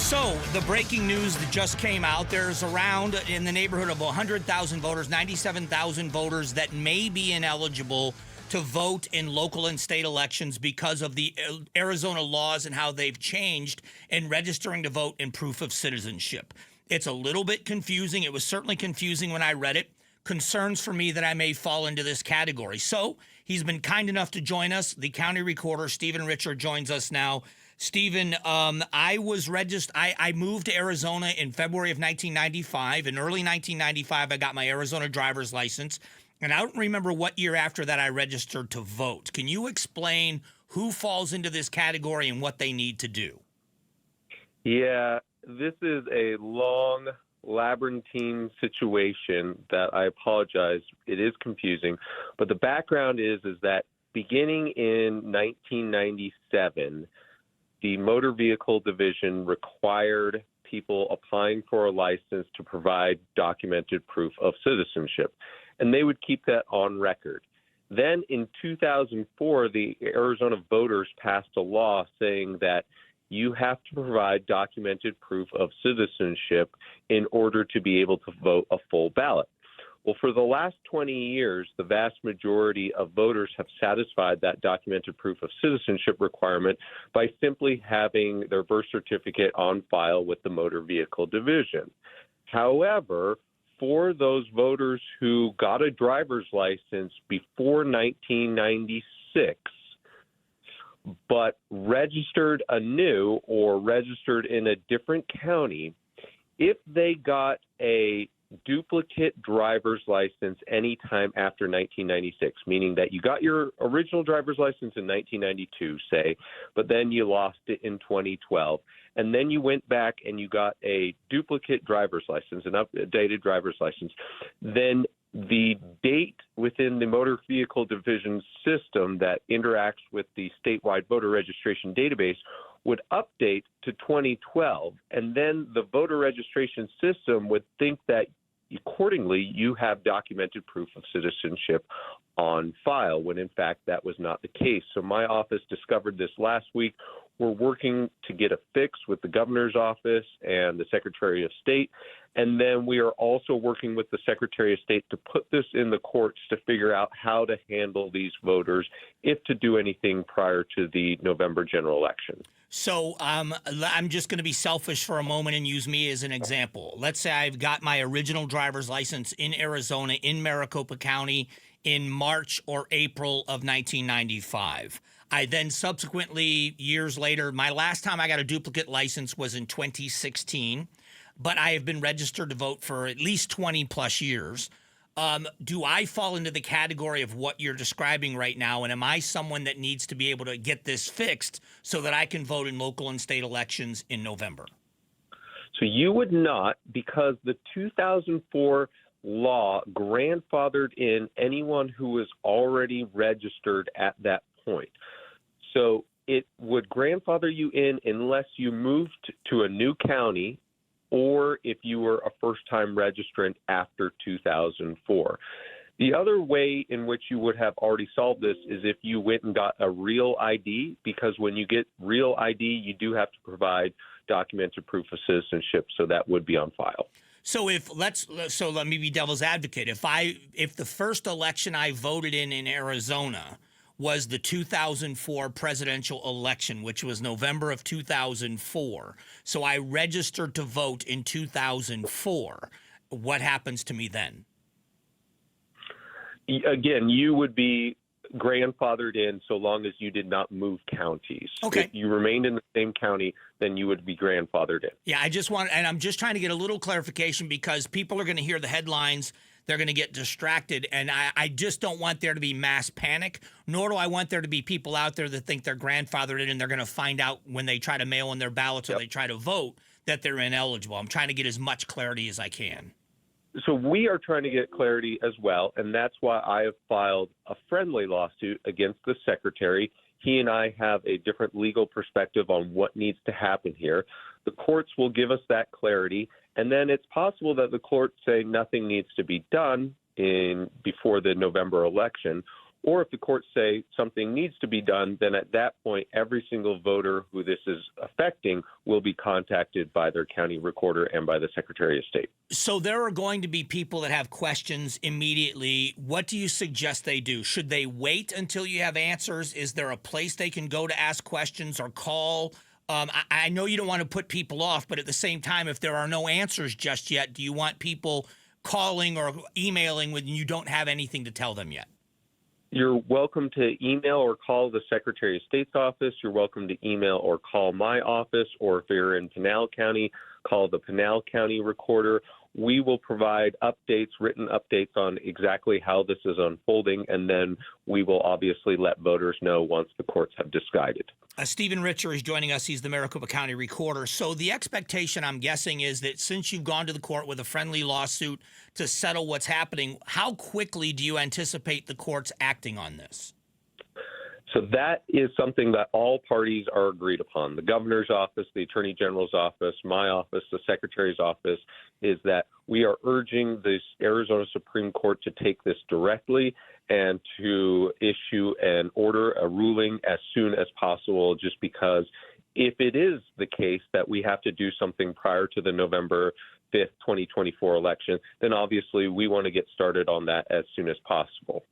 So, the breaking news that just came out, there's around in the neighborhood of 100,000 voters, 97,000 voters that may be ineligible to vote in local and state elections because of the Arizona laws and how they've changed in registering to vote and proof of citizenship. It's a little bit confusing. It was certainly confusing when I read it. Concerns for me that I may fall into this category. So, he's been kind enough to join us. The county recorder, Stephen Richard, joins us now. Stephen, I was registered. I moved to Arizona in February of 1995. In early 1995, I got my Arizona driver's license. And I don't remember what year after that I registered to vote. Can you explain who falls into this category and what they need to do? Yeah, this is a long, labyrinthine situation that I apologize. It is confusing. But the background is that beginning in 1997, the Motor Vehicle Division required people applying for a license to provide documented proof of citizenship, and they would keep that on record. Then in 2004, the Arizona voters passed a law saying that you have to provide documented proof of citizenship in order to be able to vote a full ballot. Well, for the last 20 years, the vast majority of voters have satisfied that documented proof of citizenship requirement by simply having their birth certificate on file with the Motor Vehicle Division. However, for those voters who got a driver's license before 1996, but registered anew or registered in a different county, if they got a duplicate driver's license anytime after 1996, meaning that you got your original driver's license in 1992, say, but then you lost it in 2012, and then you went back and you got a duplicate driver's license, an updated driver's license, then the date within the Motor Vehicle Division system that interacts with the statewide voter registration database would update to 2012, and then the voter registration system would think that accordingly you have documented proof of citizenship on file, when in fact that was not the case. So my office discovered this last week. We're working to get a fix with the governor's office and the Secretary of State. And then we are also working with the Secretary of State to put this in the courts to figure out how to handle these voters, if to do anything prior to the November general election. So I'm just going to be selfish for a moment and use me as an example. Let's say I've got my original driver's license in Arizona in Maricopa County in March or April of 1995. I then subsequently, years later, my last time I got a duplicate license was in 2016, but I have been registered to vote for at least 20 plus years. Do I fall into the category of what you're describing right now? And am I someone that needs to be able to get this fixed so that I can vote in local and state elections in November? So you would not, because the 2004 law grandfathered in anyone who was already registered at that point. So it would grandfather you in unless you moved to a new county or if you were a first-time registrant after 2004. The other way in which you would have already solved this is if you went and got a real ID, because when you get real ID, you do have to provide documented proof of citizenship, so that would be on file. So let me be devil's advocate. If the first election I voted in Arizona was the 2004 presidential election, which was November of 2004. So I registered to vote in 2004. What happens to me then? Again, you would be grandfathered in so long as you did not move counties. Okay. If you remained in the same county, then you would be grandfathered in. Yeah, I'm just trying to get a little clarification because people are going to hear the headlines. They're going to get distracted, and I just don't want there to be mass panic, nor do I want there to be people out there that think they're grandfathered in and they're going to find out when they try to mail in their ballots or they try to vote that they're ineligible. I'm trying to get as much clarity as I can. So we are trying to get clarity as well, and that's why I have filed a friendly lawsuit against the secretary. He and I have a different legal perspective on what needs to happen here. The courts will give us that clarity, and then it's possible that the courts say nothing needs to be done before the November election, Or if the courts say something needs to be done, then at that point, every single voter who this is affecting will be contacted by their county recorder and by the Secretary of State. So there are going to be people that have questions immediately. What do you suggest they do? Should they wait until you have answers? Is there a place they can go to ask questions or call? I know you don't want to put people off, but at the same time, if there are no answers just yet, do you want people calling or emailing when you don't have anything to tell them yet? You're welcome to email or call the Secretary of State's office. You're welcome to email or call my office, or if you're in Pinal County, call the Pinal County recorder. We will provide updates, written updates on exactly how this is unfolding, and then we will obviously let voters know once the courts have decided. Stephen Richer is joining us. He's the Maricopa County recorder. So the expectation, I'm guessing, is that since you've gone to the court with a friendly lawsuit to settle what's happening, how quickly do you anticipate the courts acting on this? So that is something that all parties are agreed upon. The governor's office, the attorney general's office, my office, the secretary's office, is that we are urging the Arizona Supreme Court to take this directly and to issue an order, a ruling as soon as possible, just because if it is the case that we have to do something prior to the November 5th, 2024 election, then obviously we want to get started on that as soon as possible.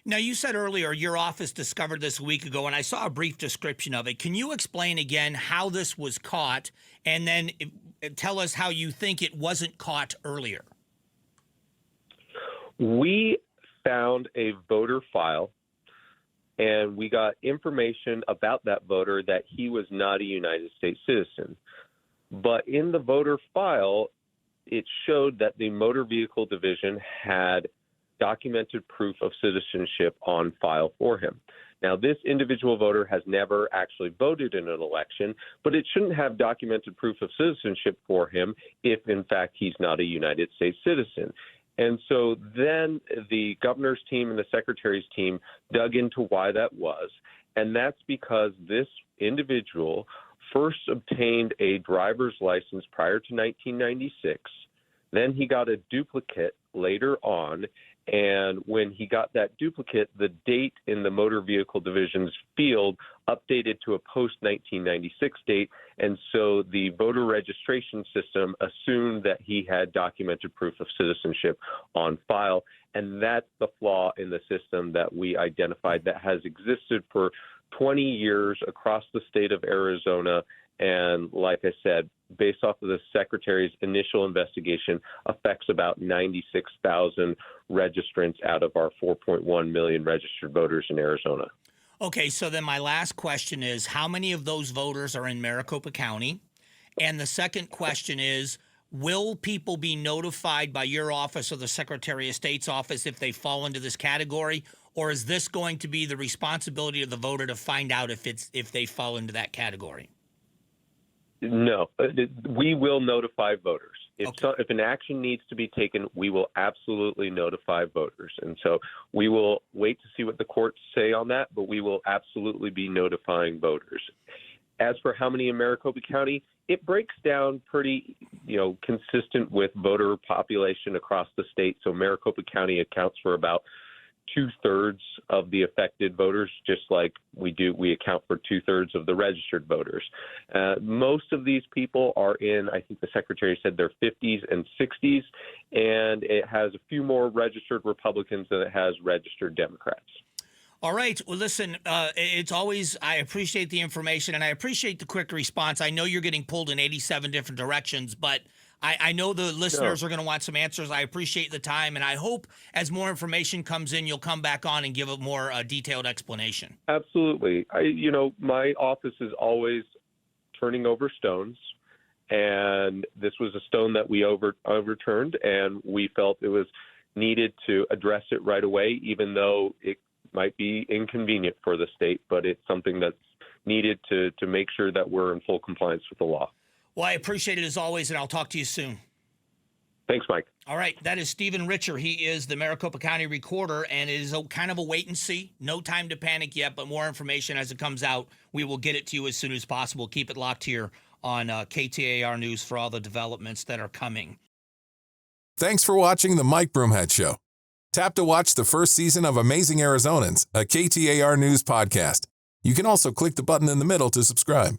Now, you said earlier your office discovered this a week ago, and I saw a brief description of it. Can you explain again how this was caught, and then tell us how you think it wasn't caught earlier? We found a voter file, and we got information about that voter that he was not a United States citizen. But in the voter file, it showed that the Motor Vehicle Division had documented proof of citizenship on file for him. Now, this individual voter has never actually voted in an election, but it shouldn't have documented proof of citizenship for him if, in fact, he's not a United States citizen. And so then the governor's team and the secretary's team dug into why that was, and that's because this individual first obtained a driver's license prior to 1996. Then he got a duplicate later on, and when he got that duplicate, the date in the Motor Vehicle Division's field updated to a post-1996 date, and so the voter registration system assumed that he had documented proof of citizenship on file, and that's the flaw in the system that we identified that has existed for 20 years across the state of Arizona. And like I said, based off of the Secretary's initial investigation, affects about 96,000 registrants out of our 4.1 million registered voters in Arizona. Okay, so then my last question is, how many of those voters are in Maricopa County? And the second question is, will people be notified by your office or the Secretary of State's office if they fall into this category? Or is this going to be the responsibility of the voter to find out if they fall into that category? No, we will notify voters. Okay. If an action needs to be taken, we will absolutely notify voters. And so we will wait to see what the courts say on that, but we will absolutely be notifying voters. As for how many in Maricopa County, it breaks down pretty, consistent with voter population across the state. So Maricopa County accounts for about 2/3 of the affected voters, just like we account for 2/3 of the registered voters. Most of these people are in, I think the Secretary said, their 50s and 60s, and it has a few more registered Republicans than it has registered Democrats. All right. Well, listen, it's always, I appreciate the information and I appreciate the quick response. I know you're getting pulled in 87 different directions, but I know the listeners are going to want some answers. I appreciate the time, and I hope as more information comes in, you'll come back on and give a more detailed explanation. Absolutely. My office is always turning over stones, and this was a stone that we overturned, and we felt it was needed to address it right away, even though it might be inconvenient for the state, but it's something that's needed to make sure that we're in full compliance with the law. Well, I appreciate it as always, and I'll talk to you soon. Thanks, Mike. All right. That is Stephen Richer. He is the Maricopa County recorder, and it is kind of a wait and see. No time to panic yet, but more information as it comes out. We will get it to you as soon as possible. Keep it locked here on KTAR News for all the developments that are coming. Thanks for watching the Mike Broomhead Show. Tap to watch the first season of Amazing Arizonans, a KTAR News podcast. You can also click the button in the middle to subscribe.